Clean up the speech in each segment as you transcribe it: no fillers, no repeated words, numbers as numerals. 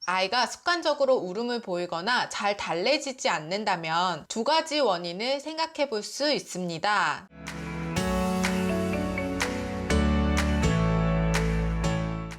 아이가 습관적으로 울음을 보이거나 잘 달래지지 않는다면 두 가지 원인을 생각해 볼 수 있습니다.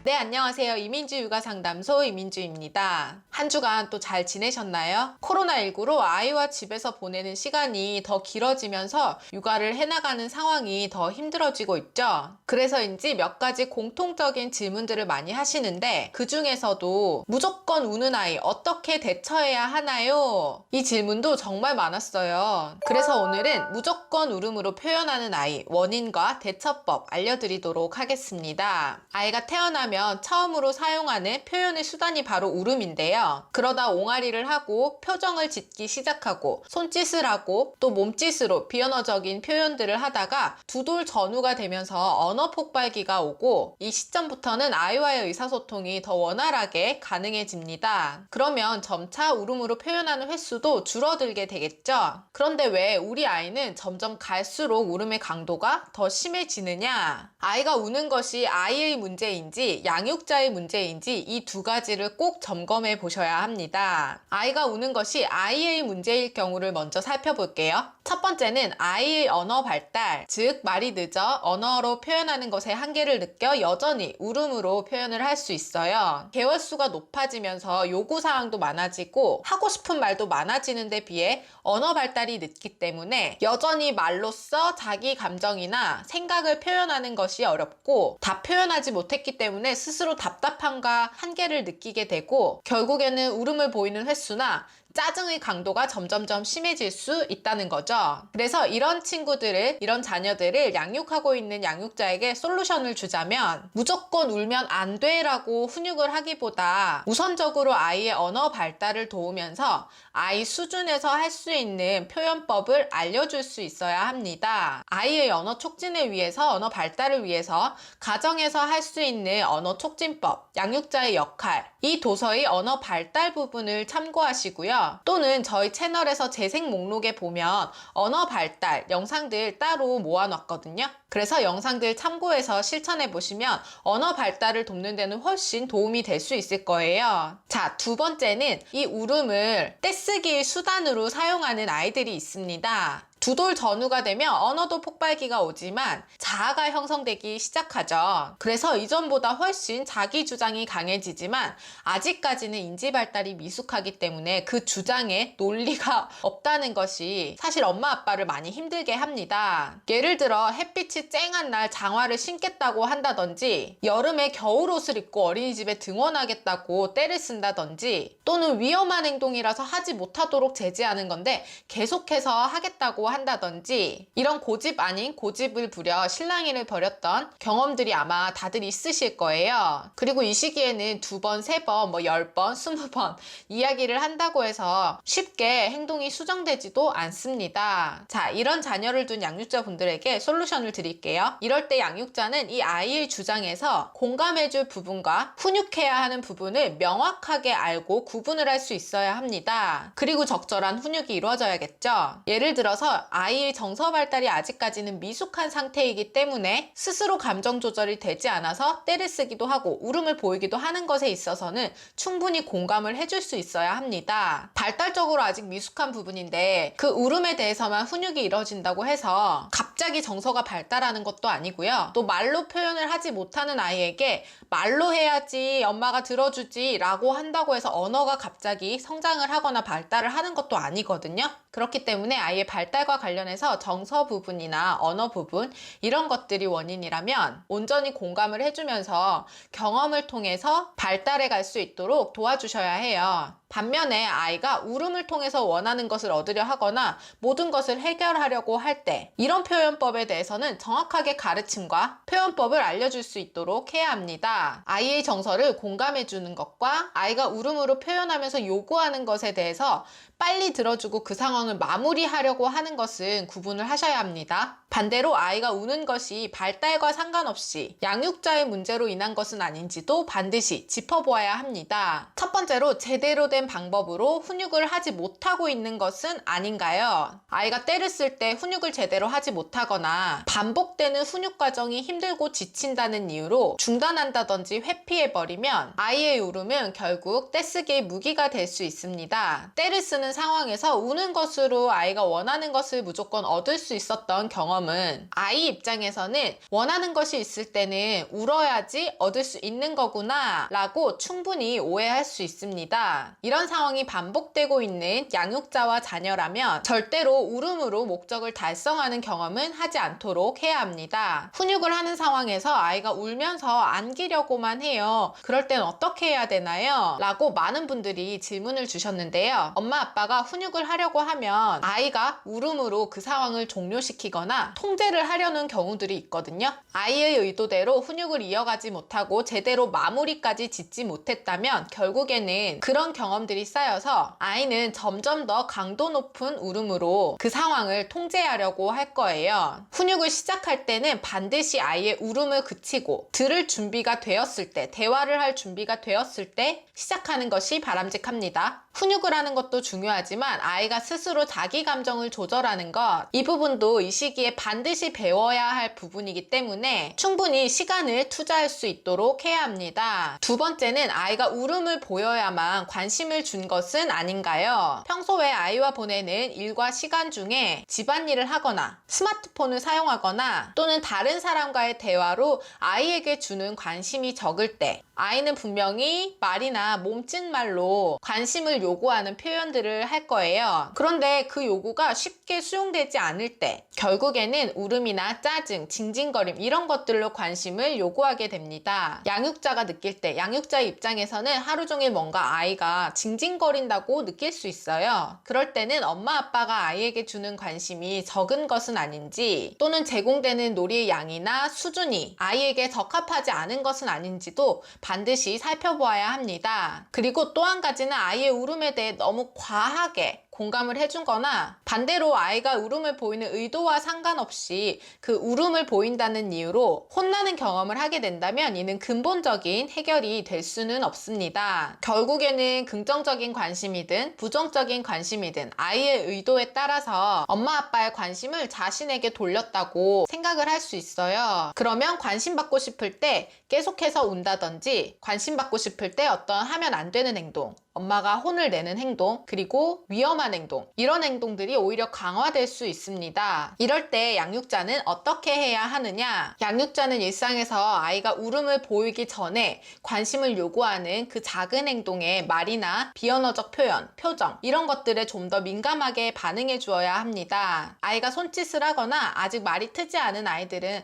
네, 안녕하세요. 이민주 육아상담소 이민주입니다. 한 주간 또 잘 지내셨나요? 코로나19로 아이와 집에서 보내는 시간이 더 길어지면서 육아를 해나가는 상황이 더 힘들어지고 있죠. 그래서인지 몇 가지 공통적인 질문들을 많이 하시는데 그 중에서도 무조건 우는 아이 어떻게 대처해야 하나요? 이 질문도 정말 많았어요. 그래서 오늘은 무조건 울음으로 표현하는 아이 원인과 대처법 알려드리도록 하겠습니다. 아이가 태어나면 처음으로 사용하는 표현의 수단이 바로 울음인데요. 그러다 옹알이를 하고 표정을 짓기 시작하고 손짓을 하고 또 몸짓으로 비언어적인 표현들을 하다가 두 돌 전후가 되면서 언어 폭발기가 오고 이 시점부터는 아이와의 의사소통이 더 원활하게 가능해집니다. 그러면 점차 울음으로 표현하는 횟수도 줄어들게 되겠죠. 그런데 왜 우리 아이는 점점 갈수록 울음의 강도가 더 심해지느냐? 아이가 우는 것이 아이의 문제인지 양육자의 문제인지 이 두 가지를 꼭 점검해 보셔야 합니다. 아이가 우는 것이 아이의 문제일 경우를 먼저 살펴볼게요. 첫 번째는 아이의 언어 발달, 즉 말이 늦어 언어로 표현하는 것의 한계를 느껴 여전히 울음으로 표현을 할 수 있어요. 개월수가 높아지면서 요구사항도 많아지고 하고 싶은 말도 많아지는 데 비해 언어 발달이 늦기 때문에 여전히 말로써 자기 감정이나 생각을 표현하는 것이 어렵고 다 표현하지 못했기 때문에 스스로 답답함과 한계를 느끼게 되고 결국에는 울음을 보이는 횟수나 짜증의 강도가 점점점 심해질 수 있다는 거죠. 그래서 이런 친구들을, 이런 자녀들을 양육하고 있는 양육자에게 솔루션을 주자면 무조건 울면 안 돼라고 훈육을 하기보다 우선적으로 아이의 언어 발달을 도우면서 아이 수준에서 할 수 있는 표현법을 알려줄 수 있어야 합니다. 아이의 언어 촉진을 위해서, 언어 발달을 위해서 가정에서 할 수 있는 언어 촉진법, 양육자의 역할, 이 도서의 언어 발달 부분을 참고하시고요. 또는 저희 채널에서 재생 목록에 보면 언어 발달 영상들 따로 모아놨거든요. 그래서 영상들 참고해서 실천해 보시면 언어 발달을 돕는 데는 훨씬 도움이 될 수 있을 거예요. 자, 두 번째는 이 울음을 떼쓰기의 수단으로 사용하는 아이들이 있습니다. 두 돌 전후가 되면 언어도 폭발기가 오지만 자아가 형성되기 시작하죠. 그래서 이전보다 훨씬 자기 주장이 강해지지만 아직까지는 인지 발달이 미숙하기 때문에 그 주장에 논리가 없다는 것이 사실 엄마 아빠를 많이 힘들게 합니다. 예를 들어 햇빛이 쨍한 날 장화를 신겠다고 한다든지 여름에 겨울옷을 입고 어린이집에 등원하겠다고 떼를 쓴다든지 또는 위험한 행동이라서 하지 못하도록 제지하는 건데 계속해서 하겠다고 한다든지 이런 고집 아닌 고집을 부려 실랑이를 벌였던 경험들이 아마 다들 있으실 거예요. 그리고 이 시기에는 두 번, 세 번, 10번, 20번 이야기를 한다고 해서 쉽게 행동이 수정되지도 않습니다. 자, 이런 자녀를 둔 양육자분들에게 솔루션을 드릴게요. 이럴 때 양육자는 이 아이의 주장에서 공감해줄 부분과 훈육해야 하는 부분을 명확하게 알고 구분을 할 수 있어야 합니다. 그리고 적절한 훈육이 이루어져야겠죠. 예를 들어서 아이의 정서 발달이 아직까지는 미숙한 상태이기 때문에 스스로 감정 조절이 되지 않아서 떼를 쓰기도 하고 울음을 보이기도 하는 것에 있어서는 충분히 공감을 해줄 수 있어야 합니다. 발달적으로 아직 미숙한 부분인데 그 울음에 대해서만 훈육이 이루어진다고 해서 갑자기 정서가 발달하는 것도 아니고요. 또 말로 표현을 하지 못하는 아이에게 말로 해야지 엄마가 들어주지 라고 한다고 해서 언어가 갑자기 성장을 하거나 발달을 하는 것도 아니거든요. 그렇기 때문에 아이의 발달과 관련해서 정서 부분이나 언어 부분 이런 것들이 원인이라면 온전히 공감을 해주면서 경험을 통해서 발달해 갈 수 있도록 도와주셔야 해요. 반면에 아이가 울음을 통해서 원하는 것을 얻으려 하거나 모든 것을 해결하려고 할 때 이런 표현법에 대해서는 정확하게 가르침과 표현법을 알려줄 수 있도록 해야 합니다. 아이의 정서를 공감해 주는 것과 아이가 울음으로 표현하면서 요구하는 것에 대해서 빨리 들어주고 그 상황을 마무리하려고 하는 것은 구분을 하셔야 합니다. 반대로 아이가 우는 것이 발달과 상관없이 양육자의 문제로 인한 것은 아닌지도 반드시 짚어보아야 합니다. 첫 번째로 제대로 된 방법으로 훈육을 하지 못하고 있는 것은 아닌가요? 아이가 때를 쓸 때 훈육을 제대로 하지 못하거나 반복되는 훈육 과정이 힘들고 지친다는 이유로 중단한다든지 회피해버리면 아이의 울음은 결국 떼쓰기의 무기가 될 수 있습니다. 때를 쓰는 상황에서 우는 것으로 아이가 원하는 것을 무조건 얻을 수 있었던 경험은 아이 입장에서는 원하는 것이 있을 때는 울어야지 얻을 수 있는 거구나 라고 충분히 오해할 수 있습니다. 이런 상황이 반복되고 있는 양육자와 자녀라면 절대로 울음으로 목적을 달성하는 경험은 하지 않도록 해야 합니다. 훈육을 하는 상황에서 아이가 울면서 안기려고만 해요. 그럴 땐 어떻게 해야 되나요? 라고 많은 분들이 질문을 주셨는데요. 엄마 아빠가 훈육을 하려고 하면 아이가 울음으로 그 상황을 종료시키거나 통제를 하려는 경우들이 있거든요. 아이의 의도대로 훈육을 이어가지 못하고 제대로 마무리까지 짓지 못했다면 결국에는 그런 경험들이 쌓여서 아이는 점점 더 강도 높은 울음으로 그 상황을 통제하려고 할 거예요. 훈육을 시작할 때는 반드시 아이의 울음을 그치고 들을 준비가 되었을 때, 대화를 할 준비가 되었을 때 시작하는 것이 바람직합니다. 훈육을 하는 것도 중요하지만 아이가 스스로 자기 감정을 조절하는 것, 이 부분도 이 시기에 반드시 배워야 할 부분이기 때문에 충분히 시간을 투자할 수 있도록 해야 합니다. 두 번째는 아이가 울음을 보여야만 관심을 준 것은 아닌가요? 평소에 아이와 보내는 일과 시간 중에 집안일을 하거나 스마트폰을 사용하거나 또는 다른 사람과의 대화로 아이에게 주는 관심이 적을 때 아이는 분명히 말이나 몸짓말로 관심을 요구하는 표현들을 할 거예요. 그런데 그 요구가 쉽게 수용되지 않을 때 결국에는 울음이나 짜증, 징징거림 이런 것들로 관심을 요구하게 됩니다. 양육자가 느낄 때, 양육자의 입장에서는 하루 종일 뭔가 아이가 징징거린다고 느낄 수 있어요. 그럴 때는 엄마 아빠가 아이에게 주는 관심이 적은 것은 아닌지 또는 제공되는 놀이의 양이나 수준이 아이에게 적합하지 않은 것은 아닌지도 반드시 살펴보아야 합니다. 그리고 또 한 가지는 아이의 울음에 대해 너무 과하게 공감을 해준 거나 반대로 아이가 울음을 보이는 의도와 상관없이 그 울음을 보인다는 이유로 혼나는 경험을 하게 된다면 이는 근본적인 해결이 될 수는 없습니다. 결국에는 긍정적인 관심이든 부정적인 관심이든 아이의 의도에 따라서 엄마 아빠의 관심을 자신에게 돌렸다고 생각을 할 수 있어요. 그러면 관심 받고 싶을 때 계속해서 운다든지 관심 받고 싶을 때 어떤 하면 안 되는 행동, 엄마가 혼을 내는 행동, 그리고 위험한 행동, 이런 행동들이 오히려 강화될 수 있습니다. 이럴 때 양육자는 어떻게 해야 하느냐? 양육자는 일상에서 아이가 울음을 보이기 전에 관심을 요구하는 그 작은 행동에 말이나 비언어적 표현, 표정 이런 것들에 좀 더 민감하게 반응해 주어야 합니다. 아이가 손짓을 하거나 아직 말이 트지 않은 아이들은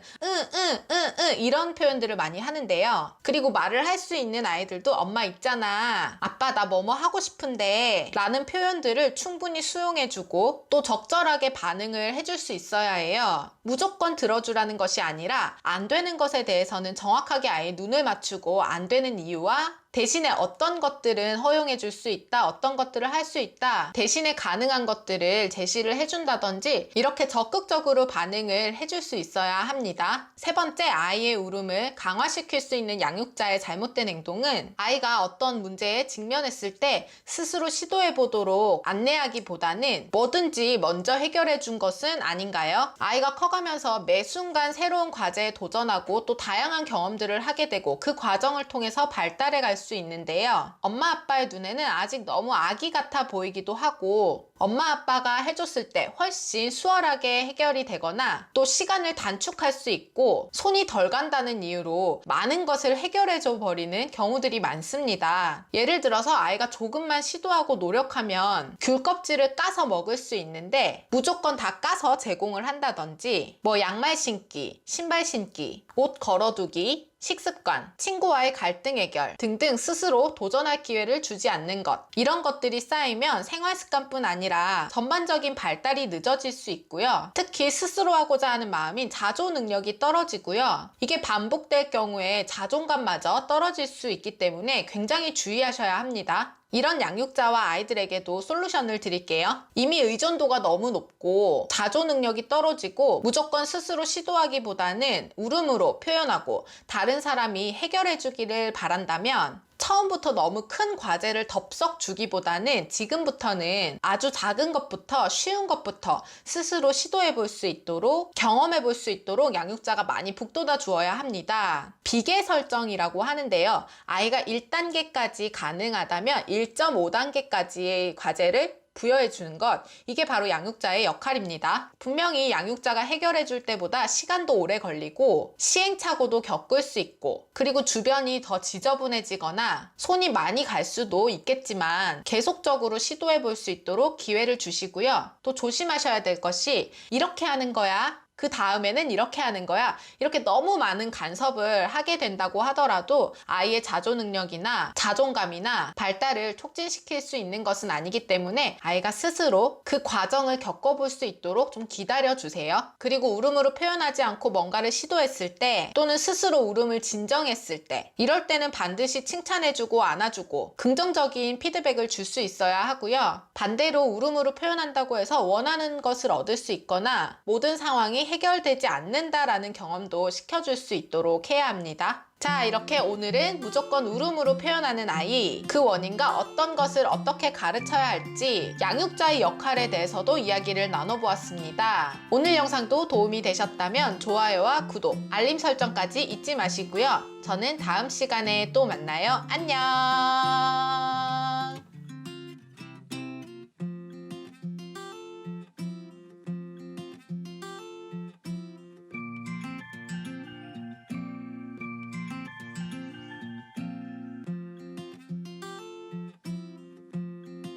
이런 표현들을 많이 하는데요. 그리고 말을 할 수 있는 아이들도 엄마 있잖아, 아빠 나 뭐뭐 하고 싶은데 라는 표현들을 충분히 수용해주고 또 적절하게 반응을 해줄 수 있어야 해요. 무조건 들어주라는 것이 아니라 안 되는 것에 대해서는 정확하게 아이의 눈을 맞추고 안 되는 이유와 대신에 어떤 것들은 허용해 줄 수 있다, 어떤 것들을 할 수 있다, 대신에 가능한 것들을 제시를 해준다든지 이렇게 적극적으로 반응을 해줄 수 있어야 합니다. 세 번째, 아이의 울음을 강화시킬 수 있는 양육자의 잘못된 행동은 아이가 어떤 문제에 직면했을 때 스스로 시도해 보도록 안내하기보다는 뭐든지 먼저 해결해 준 것은 아닌가요? 아이가 커가면서 매 순간 새로운 과제에 도전하고 또 다양한 경험들을 하게 되고 그 과정을 통해서 발달해 갈 수 있는데요. 엄마 아빠의 눈에는 아직 너무 아기 같아 보이기도 하고 엄마 아빠가 해줬을 때 훨씬 수월하게 해결이 되거나 또 시간을 단축할 수 있고 손이 덜 간다는 이유로 많은 것을 해결해줘 버리는 경우들이 많습니다. 예를 들어서 아이가 조금만 시도하고 노력하면 귤 껍질을 까서 먹을 수 있는데 무조건 다 까서 제공을 한다든지 뭐 양말 신기, 신발 신기, 옷 걸어두기 식습관, 친구와의 갈등 해결 등등 스스로 도전할 기회를 주지 않는 것. 이런 것들이 쌓이면 생활 습관뿐 아니라 전반적인 발달이 늦어질 수 있고요. 특히 스스로 하고자 하는 마음인 자조 능력이 떨어지고요. 이게 반복될 경우에 자존감마저 떨어질 수 있기 때문에 굉장히 주의하셔야 합니다. 이런 양육자와 아이들에게도 솔루션을 드릴게요. 이미 의존도가 너무 높고 자조 능력이 떨어지고 무조건 스스로 시도하기보다는 울음으로 표현하고 다른 사람이 해결해 주기를 바란다면 처음부터 너무 큰 과제를 덥석 주기보다는 지금부터는 아주 작은 것부터 쉬운 것부터 스스로 시도해 볼 수 있도록 경험해 볼 수 있도록 양육자가 많이 북돋아 주어야 합니다. 비계 설정이라고 하는데요. 아이가 1단계까지 가능하다면 1.5단계까지의 과제를 부여해 주는 것, 이게 바로 양육자의 역할입니다. 분명히 양육자가 해결해 줄 때보다 시간도 오래 걸리고 시행착오도 겪을 수 있고 그리고 주변이 더 지저분해지거나 손이 많이 갈 수도 있겠지만 계속적으로 시도해 볼 수 있도록 기회를 주시고요. 또 조심하셔야 될 것이 이렇게 하는 거야, 그 다음에는 이렇게 하는 거야, 이렇게 너무 많은 간섭을 하게 된다고 하더라도 아이의 자조 능력이나 자존감이나 발달을 촉진시킬 수 있는 것은 아니기 때문에 아이가 스스로 그 과정을 겪어볼 수 있도록 좀 기다려 주세요. 그리고 울음으로 표현하지 않고 뭔가를 시도했을 때 또는 스스로 울음을 진정했을 때, 이럴 때는 반드시 칭찬해주고 안아주고 긍정적인 피드백을 줄 수 있어야 하고요. 반대로 울음으로 표현한다고 해서 원하는 것을 얻을 수 있거나 모든 상황이 해결되지 않는다라는 경험도 시켜줄 수 있도록 해야 합니다. 자, 이렇게 오늘은 무조건 울음으로 표현하는 아이, 그 원인과 어떤 것을 어떻게 가르쳐야 할지 양육자의 역할에 대해서도 이야기를 나눠보았습니다. 오늘 영상도 도움이 되셨다면 좋아요와 구독, 알림 설정까지 잊지 마시고요. 저는 다음 시간에 또 만나요. 안녕.